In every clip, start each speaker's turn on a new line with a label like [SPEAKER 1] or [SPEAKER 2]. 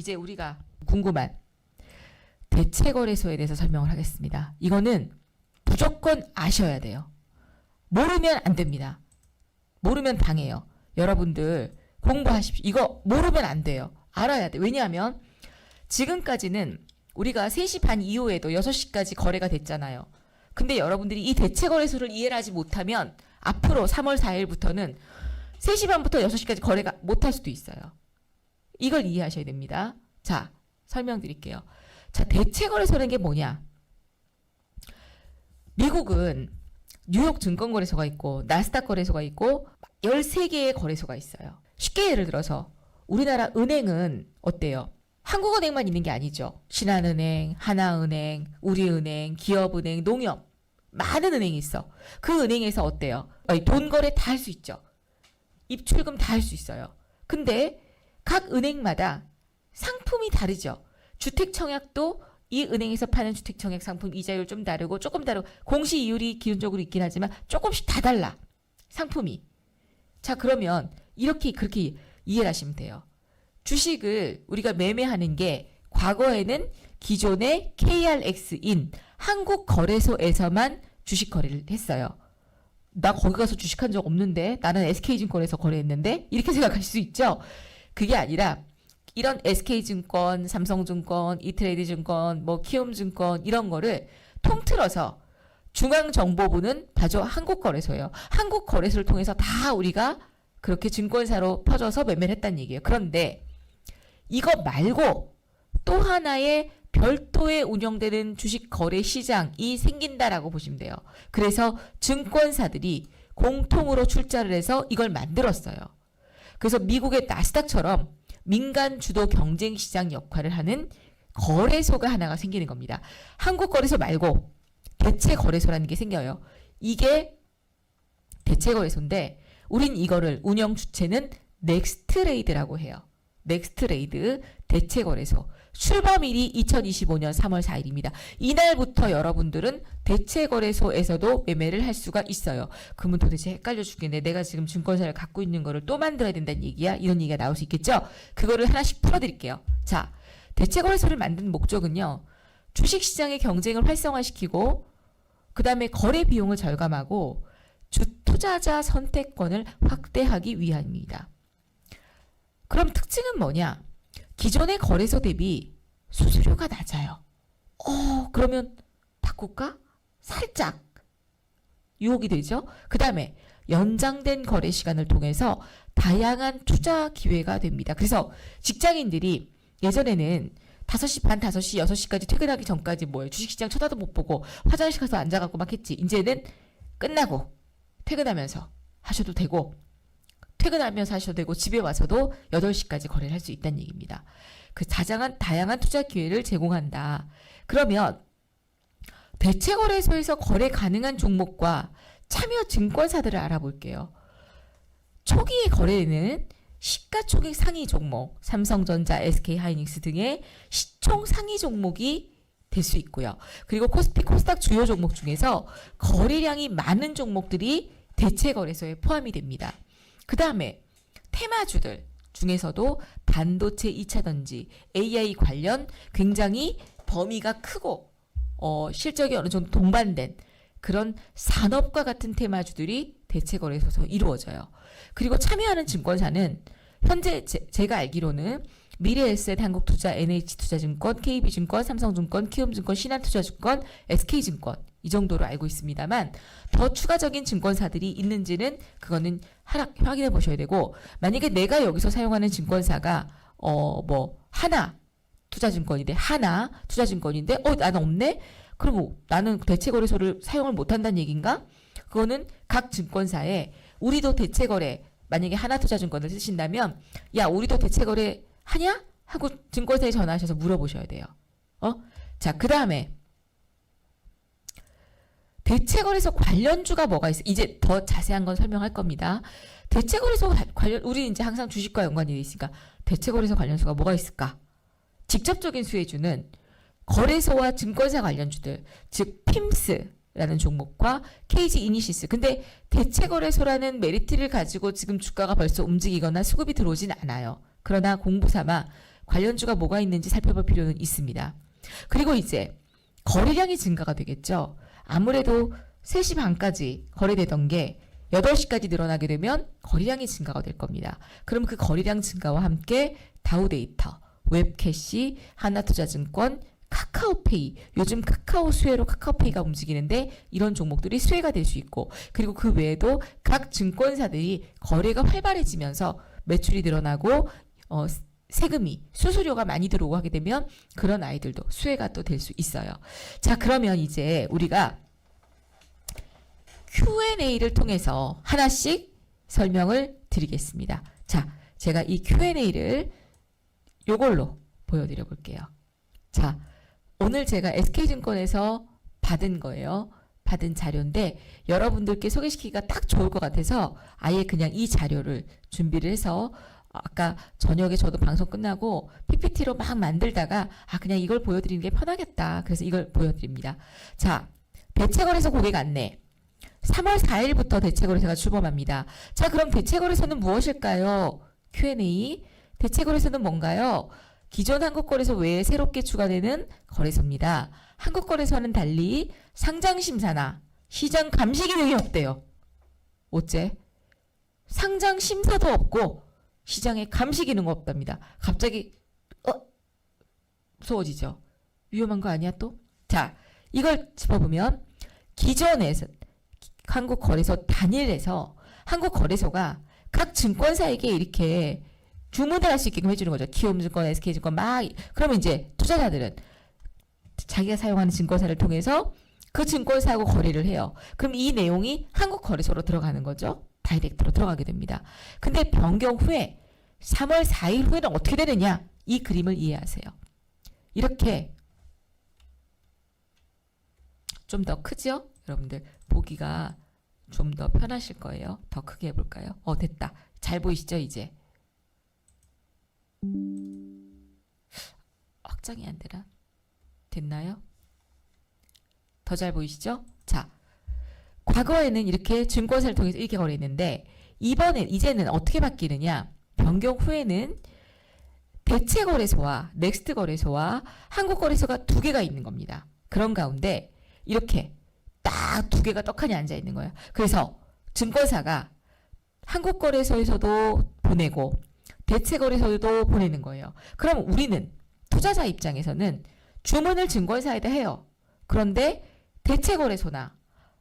[SPEAKER 1] 이제 우리가 궁금한 대체거래소에 대해서 설명을 하겠습니다. 이거는 무조건 아셔야 돼요. 모르면 안 됩니다. 모르면 당해요. 여러분들 공부하십시오. 이거 모르면 안 돼요. 알아야 돼. 왜냐하면 지금까지는 우리가 3시 반 이후에도 6시까지 거래가 됐잖아요. 근데 여러분들이 이 대체거래소를 이해를 하지 못하면 앞으로 3월 4일부터는 3시 반부터 6시까지 거래가 못할 수도 있어요. 이걸 이해하셔야 됩니다. 자, 설명드릴게요. 자, 대체거래소라는 게 뭐냐? 미국은 뉴욕 증권거래소가 있고 나스닥 거래소가 있고 13개의 거래소가 있어요. 쉽게 예를 들어서 우리나라 은행은 어때요? 한국은행만 있는 게 아니죠. 신한은행, 하나은행, 우리은행, 기업은행, 농협 많은 은행이 있어. 그 은행에서 어때요? 돈 거래 다 할 수 있죠. 입출금 다 할 수 있어요. 근데 각 은행마다 상품이 다르죠. 주택청약도 이 은행에서 파는 주택청약 상품 이자율 좀 다르고 조금 다르고 공시 이율이 기본적으로 있긴 하지만 조금씩 다 달라. 상품이. 자, 그러면 그렇게 이해를 하시면 돼요. 주식을 우리가 매매하는 게 과거에는 기존의 KRX인 한국거래소에서만 주식 거래를 했어요. 나 거기 가서 주식한 적 없는데 나는 SK증권에서 거래했는데 이렇게 생각하실 수 있죠. 그게 아니라 이런 SK증권, 삼성증권, 이트레이드증권, 키움증권 이런 거를 통틀어서 중앙정보부는 바로 한국거래소예요. 한국거래소를 통해서 다 우리가 그렇게 증권사로 퍼져서 매매를 했다는 얘기예요. 그런데 이거 말고 또 하나의 별도의 운영되는 주식 거래 시장이 생긴다라고 보시면 돼요. 그래서 증권사들이 공통으로 출자를 해서 이걸 만들었어요. 그래서 미국의 나스닥처럼 민간 주도 경쟁 시장 역할을 하는 거래소가 하나가 생기는 겁니다. 한국 거래소 말고 대체 거래소라는 게 생겨요. 이게 대체 거래소인데 우린 이거를 운영 주체는 넥스트레이드라고 해요. 넥스트레이드 대체 거래소. 출범일이 2025년 3월 4일입니다. 이날부터 여러분들은 대체 거래소에서도 매매를 할 수가 있어요. 그러면 도대체 헷갈려 죽겠네. 내가 지금 증권사를 갖고 있는 거를 또 만들어야 된다는 얘기야? 이런 얘기가 나올 수 있겠죠? 그거를 하나씩 풀어드릴게요. 자, 대체 거래소를 만든 목적은요. 주식시장의 경쟁을 활성화시키고 그 다음에 거래 비용을 절감하고 투자자 선택권을 확대하기 위함입니다. 그럼 특징은 뭐냐? 기존의 거래소 대비 수수료가 낮아요. 그러면 바꿀까? 살짝 유혹이 되죠. 그 다음에 연장된 거래 시간을 통해서 다양한 투자 기회가 됩니다. 그래서 직장인들이 예전에는 5시 반, 5시, 6시까지 퇴근하기 전까지 주식시장 쳐다도 못 보고 화장실 가서 앉아갖고 막 했지. 이제는 끝나고 퇴근하면서 하셔도 되고 퇴근하면서 하셔도 되고 집에 와서도 8시까지 거래를 할 수 있다는 얘기입니다. 그 다양한 투자 기회를 제공한다. 그러면 대체거래소에서 거래 가능한 종목과 참여 증권사들을 알아볼게요. 초기의 거래는 시가총액 상위 종목, 삼성전자, SK하이닉스 등의 시총 상위 종목이 될 수 있고요. 그리고 코스피, 코스닥 주요 종목 중에서 거래량이 많은 종목들이 대체거래소에 포함이 됩니다. 그 다음에 테마주들 중에서도 반도체 2차전지, AI 관련 굉장히 범위가 크고 실적이 어느 정도 동반된 그런 산업과 같은 테마주들이 대체거래소에서 이루어져요. 그리고 참여하는 증권사는 현재 제가 알기로는 미래에셋, 한국투자, NH투자증권, KB증권, 삼성증권, 키움증권, 신한투자증권, SK증권 이 정도로 알고 있습니다만 더 추가적인 증권사들이 있는지는 그거는 확인해 보셔야 되고 만약에 내가 여기서 사용하는 증권사가 하나 투자증권인데 나는 없네? 그럼 나는 대체거래소를 사용을 못한다는 얘기인가? 그거는 각 증권사에 우리도 대체거래 만약에 하나투자증권을 쓰신다면 야 우리도 대체거래 하냐? 하고 증권사에 전화하셔서 물어보셔야 돼요. 자, 그 다음에 대체거래소 관련주가 뭐가 있어? 이제 더 자세한 건 설명할 겁니다. 대체거래소 관련, 우리는 이제 항상 주식과 연관이 돼 있으니까 대체거래소 관련주가 뭐가 있을까? 직접적인 수혜주는 거래소와 증권사 관련주들, 즉 PIMS라는 종목과 KG 이니시스. 근데 대체거래소라는 메리트를 가지고 지금 주가가 벌써 움직이거나 수급이 들어오진 않아요. 그러나 공부 삼아 관련주가 뭐가 있는지 살펴볼 필요는 있습니다. 그리고 이제 거래량이 증가가 되겠죠. 아무래도 3시 반까지 거래되던 게 8시까지 늘어나게 되면 거래량이 증가가 될 겁니다. 그럼 그 거래량 증가와 함께 다우데이터, 웹캐시, 하나투자증권, 카카오페이, 요즘 카카오 수혜로 카카오페이가 움직이는데 이런 종목들이 수혜가 될 수 있고, 그리고 그 외에도 각 증권사들이 거래가 활발해지면서 매출이 늘어나고 세금이 수수료가 많이 들어오고 하게 되면 그런 아이들도 수혜가 또 될 수 있어요. 자, 그러면 이제 우리가 Q&A를 통해서 하나씩 설명을 드리겠습니다. 자, 제가 이 Q&A를 요걸로 보여드려 볼게요. 자, 오늘 제가 SK증권에서 받은 거예요. 받은 자료인데 여러분들께 소개시키기가 딱 좋을 것 같아서 아예 그냥 이 자료를 준비를 해서 아까 저녁에 저도 방송 끝나고 PPT로 막 만들다가 그냥 이걸 보여드리는 게 편하겠다. 그래서 이걸 보여드립니다. 자, 대체거래소 고객 안내. 3월 4일부터 대체거래소가 출범합니다. 자, 그럼 대체거래소는 무엇일까요? Q&A. 대체거래소는 뭔가요? 기존 한국거래소 외에 새롭게 추가되는 거래소입니다. 한국거래소와는 달리 상장심사나 시장 감시 기능이 없대요. 어째? 상장심사도 없고 시장에 감시 기능은 없답니다. 갑자기 무서워지죠? 위험한 거 아니야 또? 자, 이걸 짚어보면 기존에서 한국거래소 단일에서 한국거래소가 각 증권사에게 이렇게 주문을 할 수 있게끔 해주는 거죠. 키움증권, SK증권 막. 그러면 이제 투자자들은 자기가 사용하는 증권사를 통해서 그 증권사하고 거래를 해요. 그럼 이 내용이 한국거래소로 들어가는 거죠. 다이렉트로 들어가게 됩니다. 근데 변경 후에 3월 4일 후에는 어떻게 되느냐? 이 그림을 이해하세요. 이렇게 좀 더 크죠? 여러분들 보기가 좀 더 편하실 거예요. 더 크게 해볼까요? 됐다. 잘 보이시죠 이제? 확장이 안 되나? 됐나요? 더 잘 보이시죠? 자, 과거에는 이렇게 증권사를 통해서 이렇게 거래했는데 이제는 어떻게 바뀌느냐? 변경 후에는 대체거래소와 넥스트거래소와 한국거래소가 두 개가 있는 겁니다. 그런 가운데 이렇게 딱 두 개가 떡하니 앉아 있는 거예요. 그래서 증권사가 한국거래소에서도 보내고 대체거래소도 보내는 거예요. 그럼 우리는 투자자 입장에서는 주문을 증권사에다 해요. 그런데 대체거래소나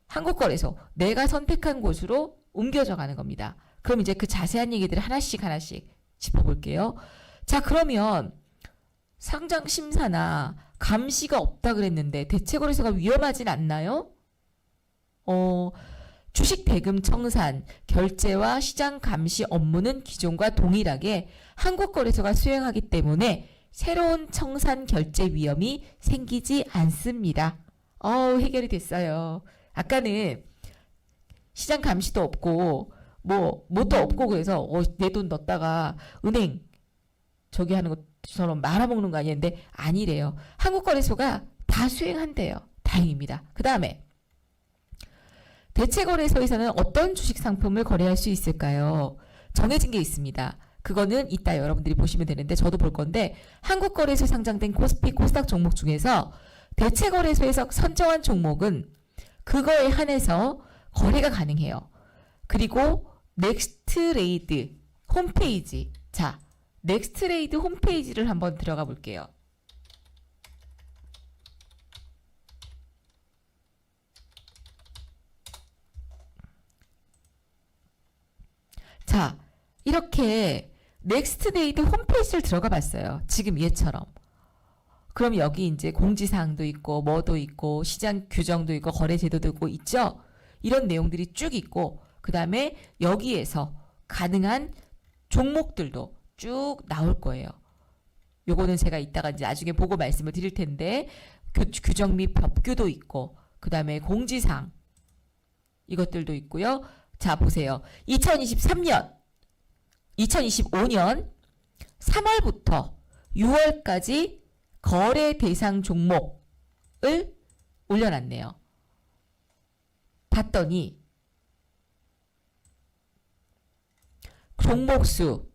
[SPEAKER 1] 한국거래소 내가 선택한 곳으로 옮겨져 가는 겁니다. 그럼 이제 그 자세한 얘기들을 하나씩 짚어볼게요. 자, 그러면 상장심사나 감시가 없다 그랬는데 대체거래소가 위험하진 않나요? 주식 대금 청산, 결제와 시장 감시 업무는 기존과 동일하게 한국거래소가 수행하기 때문에 새로운 청산 결제 위험이 생기지 않습니다. 해결이 됐어요. 아까는 시장 감시도 없고 뭣도 없고 그래서 내 돈 넣었다가 은행 저기 하는 것처럼 말아먹는 거 아니었는데 아니래요. 한국거래소가 다 수행한대요. 다행입니다. 그 다음에 대체거래소에서는 어떤 주식 상품을 거래할 수 있을까요? 정해진 게 있습니다. 그거는 이따 여러분들이 보시면 되는데 저도 볼 건데 한국거래소 상장된 코스피 코스닥 종목 중에서 대체거래소에서 선정한 종목은 그거에 한해서 거래가 가능해요. 그리고 넥스트레이드 홈페이지. 자, 넥스트레이드 홈페이지를 한번 들어가 볼게요. 자, 이렇게 넥스트레이드 홈페이지를 들어가 봤어요. 지금 얘처럼. 그럼 여기 이제 공지사항도 있고 뭐도 있고 시장 규정도 있고 거래 제도도 있고 있죠? 이런 내용들이 쭉 있고 그 다음에 여기에서 가능한 종목들도 쭉 나올 거예요. 요거는 제가 이따가 이제 나중에 보고 말씀을 드릴 텐데 규정 및 법규도 있고 그 다음에 공지사항 이것들도 있고요. 자, 보세요. 2025년 3월부터 6월까지 거래 대상 종목을 올려놨네요. 봤더니 종목수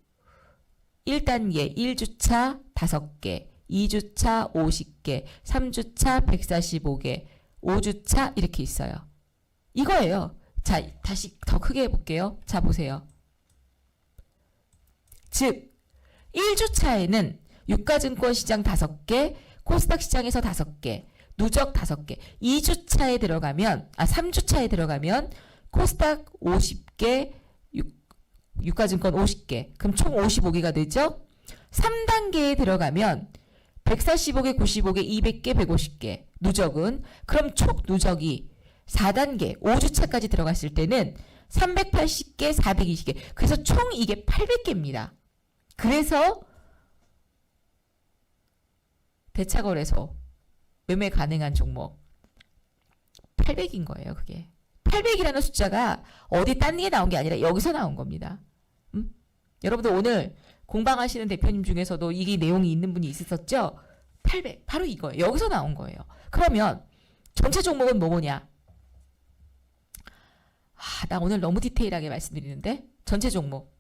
[SPEAKER 1] 1단계 1주차 5개, 2주차 50개, 3주차 145개, 5주차 이렇게 있어요. 이거예요. 자, 다시 더 크게 해볼게요. 자, 보세요. 즉 1주차에는 유가증권 시장 5개, 코스닥 시장에서 5개, 누적 5개, 2주차에 들어가면 3주차에 들어가면 코스닥 50개, 유가증권 50개, 그럼 총 55개가 되죠? 3단계에 들어가면 145개, 95개, 200개, 150개, 누적은 그럼 총 누적이 4단계, 5주차까지 들어갔을 때는 380개, 420개, 그래서 총 이게 800개입니다. 그래서 대차거래소 매매 가능한 종목 800인 거예요. 그게 800이라는 숫자가 어디 딴 게 나온 게 아니라 여기서 나온 겁니다. 여러분들 오늘 공방하시는 대표님 중에서도 이게 내용이 있는 분이 있었죠? 800 바로 이거예요. 여기서 나온 거예요. 그러면 전체 종목은 뭐냐? 나 오늘 너무 디테일하게 말씀드리는데 전체 종목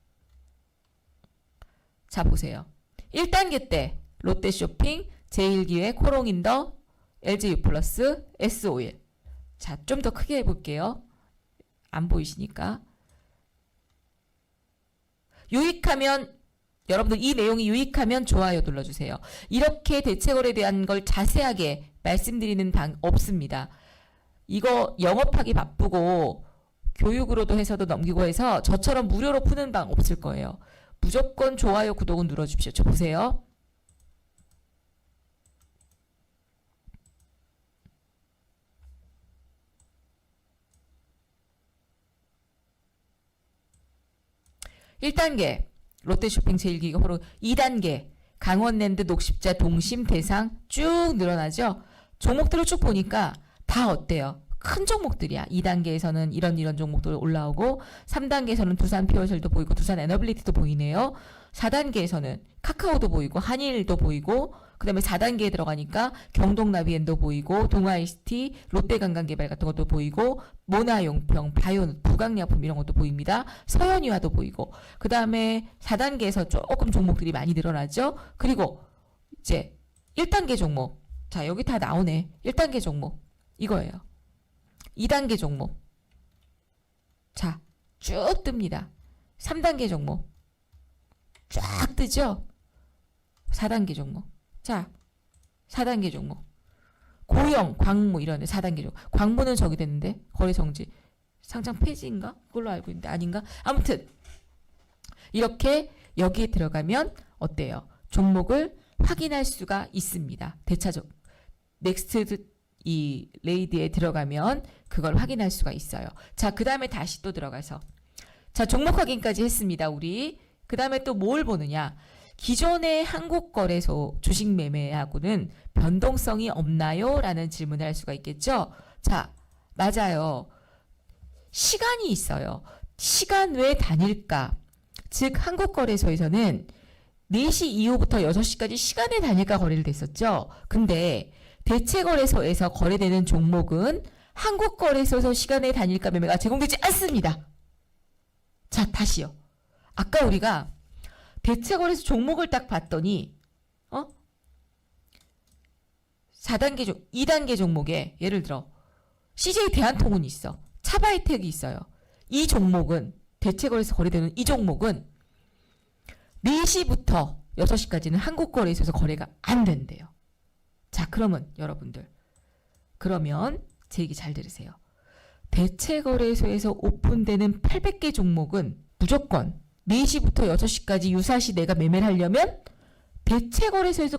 [SPEAKER 1] 자 보세요. 1단계 때 롯데쇼핑, 제일기획, 코롱인더, LG유플러스, S오일. 자, 좀 더 크게 해볼게요. 안 보이시니까. 유익하면 여러분들 이 내용이 유익하면 좋아요 눌러주세요. 이렇게 대체거래에 대한 걸 자세하게 말씀드리는 방 없습니다. 이거 영업하기 바쁘고 교육으로도 해서도 넘기고 해서 저처럼 무료로 푸는 방 없을 거예요. 무조건 좋아요, 구독은 눌러주십시오. 저 보세요. (1단계) 롯데쇼핑, 제일기획, 호로. 2단계 강원랜드, 녹십자, 동심, 대상 쭉 늘어나죠. 종목들을 쭉 보니까 다 어때요? 큰 종목들이야. 2단계에서는 이런 종목들 올라오고 3단계에서는 두산 피어셀도 보이고 두산 에너빌리티도 보이네요. 4단계에서는 카카오도 보이고 한일도 보이고 그 다음에 4단계에 들어가니까 경동나비엔도 보이고 동아이스티, 롯데관광개발 같은 것도 보이고 모나용평, 바이오, 부강약품 이런 것도 보입니다. 서현유화도 보이고 그 다음에 4단계에서 조금 종목들이 많이 늘어나죠. 그리고 이제 1단계 종목 자 여기 다 나오네. 1단계 종목 이거예요. 2단계 종목 자 쭉 뜹니다. 3단계 종목 쫙 뜨죠. 4단계 종목 자 4단계 종목 고영, 광무 이런 4단계 종목 광무는 저기 됐는데 거래 정지 상장 폐지인가? 그걸로 알고 있는데 아닌가? 아무튼 이렇게 여기에 들어가면 어때요? 종목을 확인할 수가 있습니다. 대차적 넥스트 이 레이드에 들어가면 그걸 확인할 수가 있어요. 자, 그 다음에 다시 또 들어가서 자 종목 확인까지 했습니다. 우리 그 다음에 또 뭘 보느냐? 기존의 한국거래소 주식 매매하고는 변동성이 없나요? 라는 질문을 할 수가 있겠죠. 자, 맞아요. 시간이 있어요. 시간 왜 단일가? 즉 한국거래소에서는 4시 이후부터 6시까지 시간의 단일가 거래를 됐었죠. 근데 대체거래소에서 거래되는 종목은 한국거래소에서 시간의 단일가 매매가 제공되지 않습니다. 자, 다시요. 아까 우리가 대체거래소 종목을 딱 봤더니 4단계 2단계 종목에 예를 들어 CJ 대한통운이 있어. 차바이텍이 있어요. 이 종목은 대체거래소 거래되는 이 종목은 4시부터 6시까지는 한국거래소에서 거래가 안 된대요. 자, 그러면 여러분들 그러면 제 얘기 잘 들으세요. 대체거래소에서 오픈되는 800개 종목은 무조건 4시부터 6시까지 유사시 내가 매매를 하려면 대체거래소에서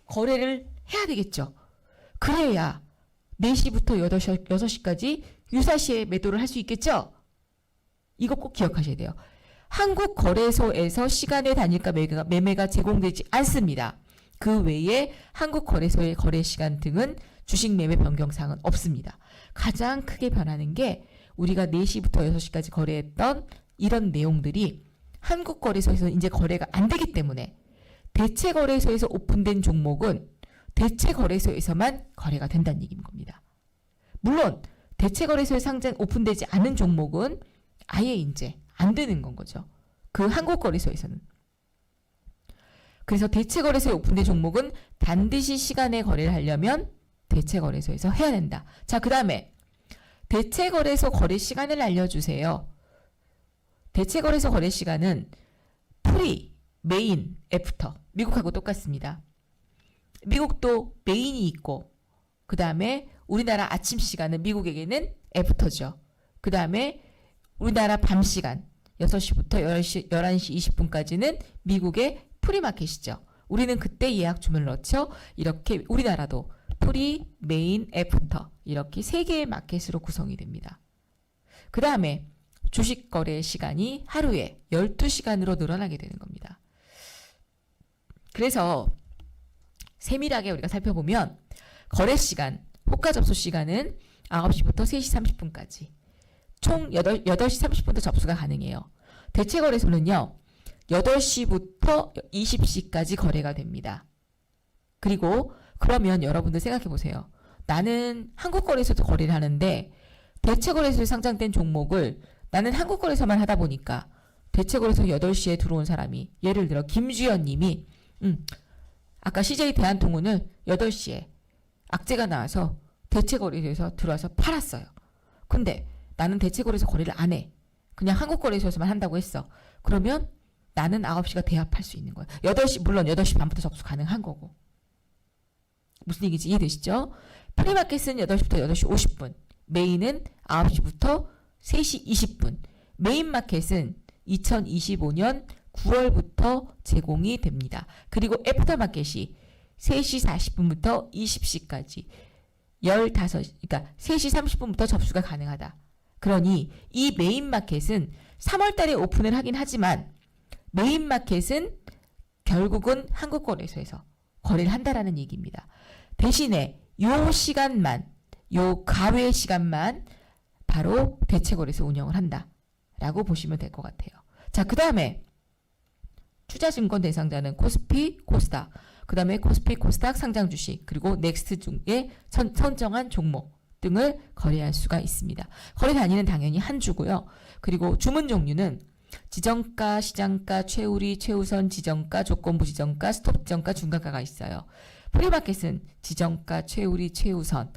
[SPEAKER 1] 거래를 해야 되겠죠. 그래야 4시부터 6시까지 유사시에 매도를 할 수 있겠죠. 이거 꼭 기억하셔야 돼요. 한국거래소에서 시간의 단일가 매매가 제공되지 않습니다. 그 외에 한국거래소의 거래시간 등은 주식 매매 변경사항은 없습니다. 가장 크게 변하는 게 우리가 4시부터 6시까지 거래했던 이런 내용들이 한국거래소에서 이제 거래가 안 되기 때문에 대체거래소에서 오픈된 종목은 대체거래소에서만 거래가 된다는 얘기인 겁니다. 물론 대체거래소에 상장 오픈되지 않은 종목은 아예 이제 안 되는 건 거죠. 그 한국거래소에서는. 그래서 대체거래소에 오픈된 종목은 반드시 시간에 거래를 하려면 대체거래소에서 해야 된다. 자, 그 다음에 대체거래소 거래 시간을 알려주세요. 대체거래소 거래 시간은 프리, 메인, 애프터. 미국하고 똑같습니다. 미국도 메인이 있고 그 다음에 우리나라 아침 시간은 미국에게는 애프터죠. 그 다음에 우리나라 밤 시간 6시부터 11시 20분까지는 미국의 프리마켓이죠. 우리는 그때 예약 주문을 넣죠. 이렇게 우리나라도 프리, 메인, 애프터 이렇게 3개의 마켓으로 구성이 됩니다. 그 다음에 주식 거래 시간이 하루에 12시간으로 늘어나게 되는 겁니다. 그래서 세밀하게 우리가 살펴보면 거래 시간, 호가 접수 시간은 9시부터 3시 30분까지 총 8시 30분부터 접수가 가능해요. 대체거래소는요. 8시부터 20시까지 거래가 됩니다. 그리고 그러면 여러분들 생각해 보세요. 나는 한국거래소도 거래를 하는데 대체거래소에 상장된 종목을 나는 한국거래소만 하다 보니까 대체거래소 8시에 들어온 사람이 예를 들어 김주연 님이 아까 CJ 대한통운을 8시에 악재가 나와서 대체거래소에서 들어와서 팔았어요. 근데 나는 대체거래소 거래를 안 해. 그냥 한국거래소에서만 한다고 했어. 그러면 나는 9시가 대합할 수 있는 거예요. 8시, 물론 8시 반부터 접수 가능한 거고. 무슨 얘기인지 이해되시죠? 프리마켓은 8시부터 8시 50분. 메인은 9시부터 3시 20분. 메인 마켓은 2025년 9월부터 제공이 됩니다. 그리고 애프터마켓이 3시 40분부터 20시까지 그러니까 3시 30분부터 접수가 가능하다. 그러니 이 메인 마켓은 3월 달에 오픈을 하긴 하지만 메인 마켓은 결국은 한국거래소에서 거래를 한다라는 얘기입니다. 대신에 요 시간만, 요 가외 시간만 바로 대체거래소 운영을 한다라고 보시면 될 것 같아요. 자, 그 다음에 투자증권 대상자는 코스피, 코스닥, 그 다음에 코스피, 코스닥 상장 주식, 그리고 넥스트 중에 선정한 종목 등을 거래할 수가 있습니다. 거래 단위는 당연히 한 주고요. 그리고 주문 종류는 지정가, 시장가, 최우리, 최우선, 지정가, 조건부 지정가, 스톱 지정가, 중간가가 있어요. 프리마켓은 지정가, 최우리, 최우선,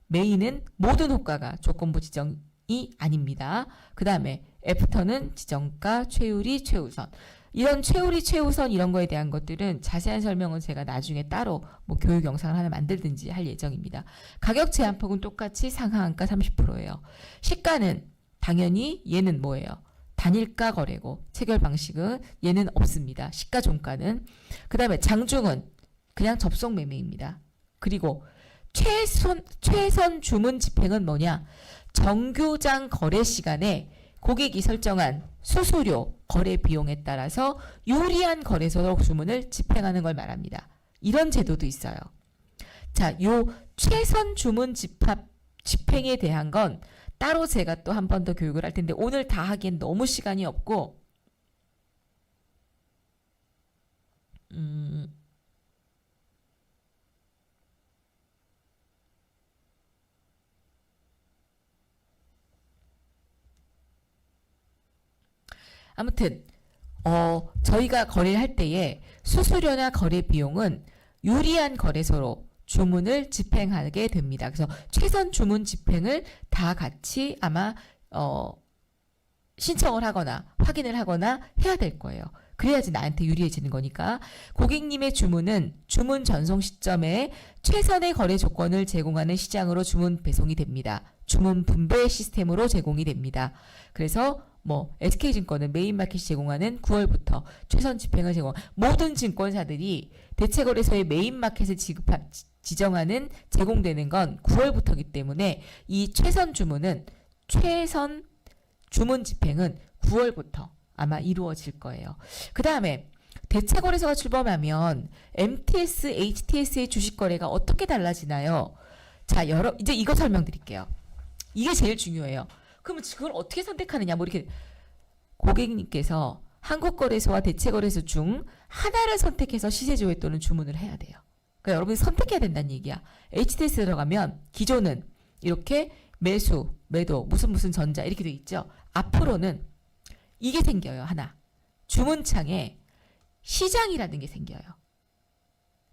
[SPEAKER 1] 메인은 모든 호가가 조건부 지정이 아닙니다. 그 다음에 애프터는 지정가, 최우리, 최우선. 이런 최우리, 최우선 이런 거에 대한 것들은 자세한 설명은 제가 나중에 따로 뭐 교육 영상을 하나 만들든지 할 예정입니다. 가격 제한폭은 똑같이 상하한가 30%예요. 시가는 당연히 얘는 뭐예요? 단일가 거래고 체결 방식은 얘는 없습니다. 시가 종가는. 그 다음에 장중은 그냥 접속 매매입니다. 그리고 최선 주문 집행은 뭐냐? 정규장 거래 시간에 고객이 설정한 수수료, 거래 비용에 따라서 유리한 거래소로 주문을 집행하는 걸 말합니다. 이런 제도도 있어요. 자, 요 최선 주문 집행에 대한 건 따로 제가 또 한 번 더 교육을 할 텐데 오늘 다 하기엔 너무 시간이 없고 아무튼 저희가 거래를 할 때에 수수료나 거래 비용은 유리한 거래소로 주문을 집행하게 됩니다. 그래서 최선 주문 집행을 다 같이 아마 신청을 하거나 확인을 하거나 해야 될 거예요. 그래야지 나한테 유리해지는 거니까. 고객님의 주문은 주문 전송 시점에 최선의 거래 조건을 제공하는 시장으로 주문 배송이 됩니다. 주문 분배 시스템으로 제공이 됩니다. 그래서 뭐 SK증권은 메인마켓이 제공하는 9월부터 최선 집행을 모든 증권사들이 대체거래소의 메인마켓을 지정하는 제공되는 건 9월부터이기 때문에 이 최선 주문 집행은 9월부터 아마 이루어질 거예요. 그 다음에 대체거래소가 출범하면 MTS, HTS의 주식거래가 어떻게 달라지나요? 자, 이제 이거 설명드릴게요. 이게 제일 중요해요. 그러면 그걸 어떻게 선택하느냐? 뭐 이렇게 고객님께서 한국거래소와 대체거래소 중 하나를 선택해서 시세조회 또는 주문을 해야 돼요. 그러니까 여러분이 선택해야 된다는 얘기야. HTS 들어가면 기존은 이렇게 매수, 매도, 무슨 전자 이렇게 돼 있죠. 앞으로는 이게 생겨요. 하나. 주문창에 시장이라는 게 생겨요.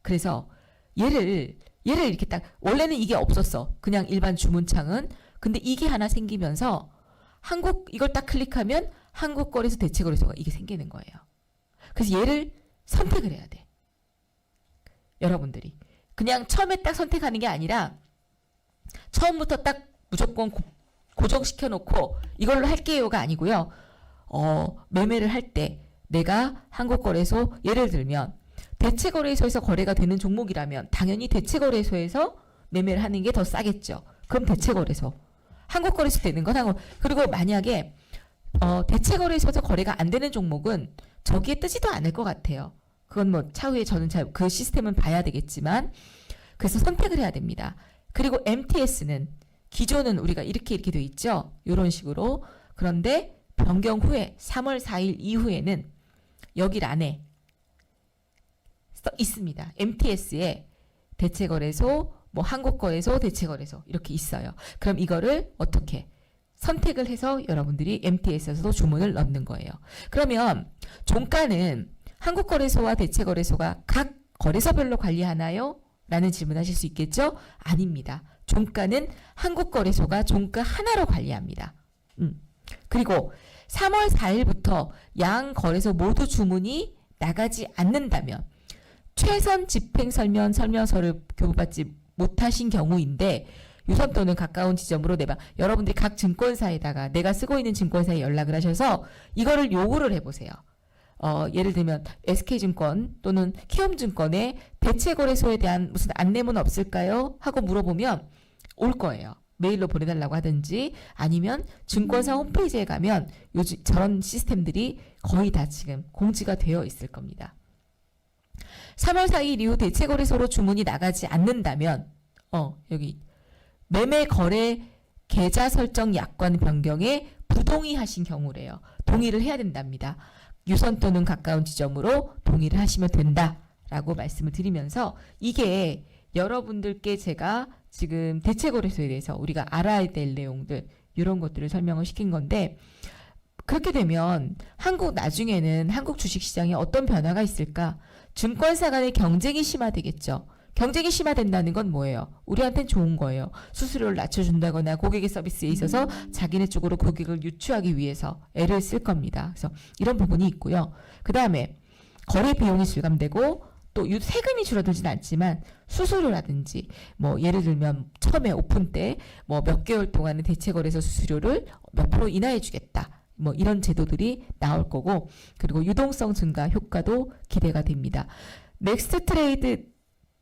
[SPEAKER 1] 그래서 얘를 이렇게 딱 원래는 이게 없었어. 그냥 일반 주문창은. 근데 이게 하나 생기면서 이걸 딱 클릭하면 한국거래소 대체거래소가 이게 생기는 거예요. 그래서 얘를 선택을 해야 돼. 여러분들이 그냥 처음에 딱 선택하는 게 아니라 처음부터 딱 무조건 고정시켜 놓고 이걸로 할게요가 아니고요. 매매를 할 때 내가 한국거래소 예를 들면 대체거래소에서 거래가 되는 종목이라면 당연히 대체거래소에서 매매를 하는 게 더 싸겠죠. 그럼 대체거래소. 한국거래소 되는 건 한국. 그리고 만약에 대체거래소에서 거래가 안 되는 종목은 저기에 뜨지도 않을 것 같아요. 그건 뭐 차후에 저는 잘 그 시스템은 봐야 되겠지만 그래서 선택을 해야 됩니다. 그리고 MTS는 기존은 우리가 이렇게 돼 있죠. 이런 식으로. 그런데 변경 후에 3월 4일 이후에는 여기 안에 써 있습니다. MTS에 대체거래소, 뭐 한국거래소, 대체거래소 이렇게 있어요. 그럼 이거를 어떻게 선택을 해서 여러분들이 MTS에서도 주문을 넣는 거예요. 그러면 종가는 한국거래소와 대체거래소가 각 거래소별로 관리하나요? 라는 질문하실 수 있겠죠? 아닙니다. 종가는 한국거래소가 종가 하나로 관리합니다. 그리고 3월 4일부터 양 거래소 모두 주문이 나가지 않는다면 최선 집행 설명서를 교부받지 못하신 경우인데 유선 또는 가까운 지점으로 여러분들이 각 증권사에다가 내가 쓰고 있는 증권사에 연락을 하셔서 이거를 요구를 해보세요. 예를 들면 SK증권 또는 키움증권의 대체거래소에 대한 무슨 안내문 없을까요? 하고 물어보면 올 거예요. 메일로 보내달라고 하든지 아니면 증권사 홈페이지에 가면 요즘 저런 시스템들이 거의 다 지금 공지가 되어 있을 겁니다. 3월 4일 이후 대체거래소로 주문이 나가지 않는다면 여기 매매 거래 계좌 설정 약관 변경에 부동의하신 경우래요. 동의를 해야 된답니다. 유선 또는 가까운 지점으로 동의를 하시면 된다라고 말씀을 드리면서 이게 여러분들께 제가 지금 대체거래소에 대해서 우리가 알아야 될 내용들 이런 것들을 설명을 시킨 건데 그렇게 되면 나중에는 한국 주식시장에 어떤 변화가 있을까? 증권사 간의 경쟁이 심화되겠죠. 경쟁이 심화된다는 건 뭐예요? 우리한테는 좋은 거예요. 수수료를 낮춰준다거나 고객의 서비스에 있어서 자기네 쪽으로 고객을 유치하기 위해서 애를 쓸 겁니다. 그래서 이런 부분이 있고요. 그 다음에 거래 비용이 절감되고 또 세금이 줄어들진 않지만 수수료라든지 뭐 예를 들면 처음에 오픈 때 뭐 몇 개월 동안은 대체거래소 수수료를 몇 프로 인하해 주겠다. 뭐 이런 제도들이 나올 거고 그리고 유동성 증가 효과도 기대가 됩니다.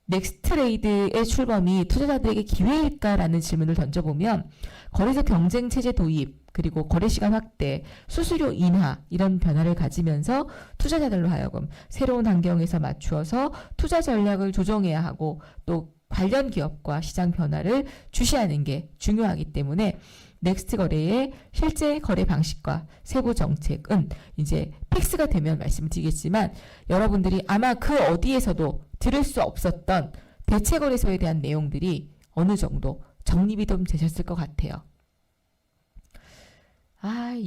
[SPEAKER 1] 넥스트레이드의 출범이 투자자들에게 기회일까라는 질문을 던져보면 거래소 경쟁 체제 도입 그리고 거래 시간 확대, 수수료 인하 이런 변화를 가지면서 투자자들로 하여금 새로운 환경에서 맞추어서 투자 전략을 조정해야 하고 또 관련 기업과 시장 변화를 주시하는 게 중요하기 때문에 넥스트 거래의 실제 거래 방식과 세부 정책은 이제 팩스가 되면 말씀을 드리겠지만 여러분들이 아마 그 어디에서도 들을 수 없었던 대체거래소에 대한 내용들이 어느 정도 정립이 좀 되셨을 것 같아요.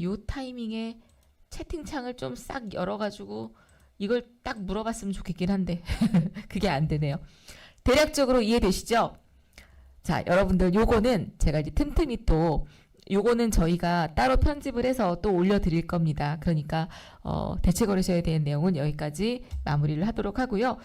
[SPEAKER 1] 요 타이밍에 채팅창을 좀 싹 열어가지고 이걸 딱 물어봤으면 좋겠긴 한데 그게 안 되네요. 대략적으로 이해되시죠? 자, 여러분들 요거는 제가 이제 틈틈이 또 요거는 저희가 따로 편집을 해서 또 올려드릴 겁니다. 그러니까 대체거래소에 대한 내용은 여기까지 마무리를 하도록 하고요.